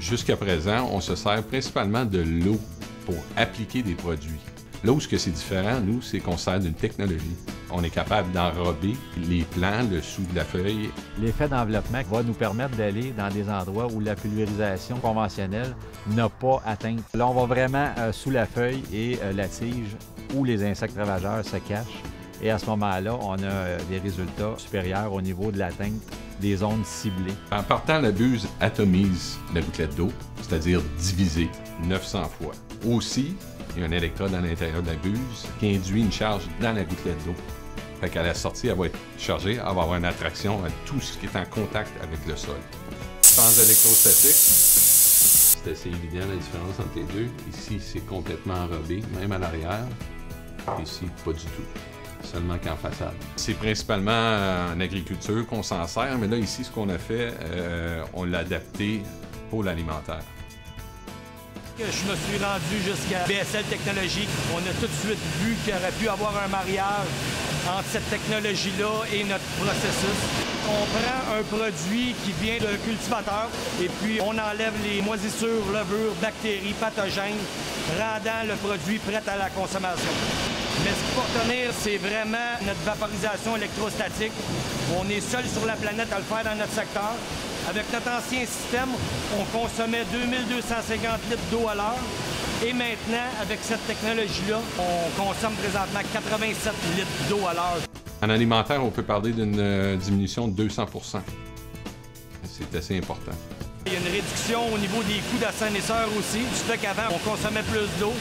Jusqu'à présent, on se sert principalement de l'eau pour appliquer des produits. Là où c'est différent, nous, c'est qu'on sert d'une technologie. On est capable d'enrober les plants, le sous de la feuille. L'effet d'enveloppement va nous permettre d'aller dans des endroits où la pulvérisation conventionnelle n'a pas atteint. Là, on va vraiment sous la feuille et la tige où les insectes ravageurs se cachent. Et à ce moment-là, on a des résultats supérieurs au niveau de l'atteinte des zones ciblées. En partant, la buse atomise la gouttelette d'eau, c'est-à-dire divisée 900 fois. Aussi, il y a un électrode à l'intérieur de la buse qui induit une charge dans la gouttelette d'eau. Fait qu'à la sortie, elle va être chargée, elle va avoir une attraction à tout ce qui est en contact avec le sol. Sans électrostatique, c'est assez évident la différence entre les deux. Ici, c'est complètement enrobé, même à l'arrière. Ici, pas du tout. Seulement qu'en façade. C'est principalement en agriculture qu'on s'en sert, mais là, ici, ce qu'on a fait, on l'a adapté pour l'alimentaire. Je me suis rendu jusqu'à BSL Technologies. On a tout de suite vu qu'il y aurait pu avoir un mariage entre cette technologie-là et notre processus. On prend un produit qui vient d'un cultivateur et puis on enlève les moisissures, levures, bactéries, pathogènes, rendant le produit prêt à la consommation. Mais ce qu'il faut retenir, c'est vraiment notre vaporisation électrostatique. On est seul sur la planète à le faire dans notre secteur. Avec notre ancien système, on consommait 2250 litres d'eau à l'heure. Et maintenant, avec cette technologie-là, on consomme présentement 87 litres d'eau à l'heure. En alimentaire, on peut parler d'une diminution de 200 %. C'est assez important. Il y a une réduction au niveau des coûts d'assainisseurs aussi. Du fait qu'avant, on consommait plus d'eau,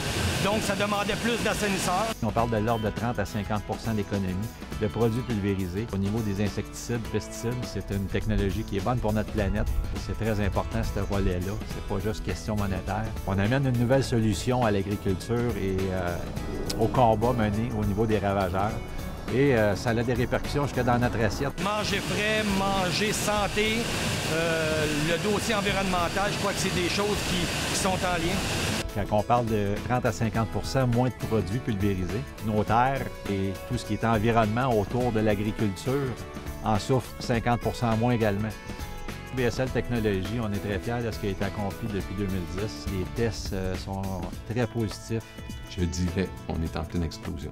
donc ça demandait plus d'assainisseurs. On parle de l'ordre de 30 à 50 % d'économie de produits pulvérisés. Au niveau des insecticides, pesticides, c'est une technologie qui est bonne pour notre planète. C'est très important, ce volet-là. C'est pas juste question monétaire. On amène une nouvelle solution à l'agriculture et au combat mené au niveau des ravageurs. Et ça a des répercussions jusque dans notre assiette. Manger frais, manger santé, le dossier environnemental, je crois que c'est des choses qui sont en lien. Quand on parle de 30 à 50 % moins de produits pulvérisés, nos terres et tout ce qui est environnement autour de l'agriculture en souffrent 50 % moins également. BSL Technologies, on est très fiers de ce qui a été accompli depuis 2010. Les tests sont très positifs. Je dirais qu'on est en pleine explosion.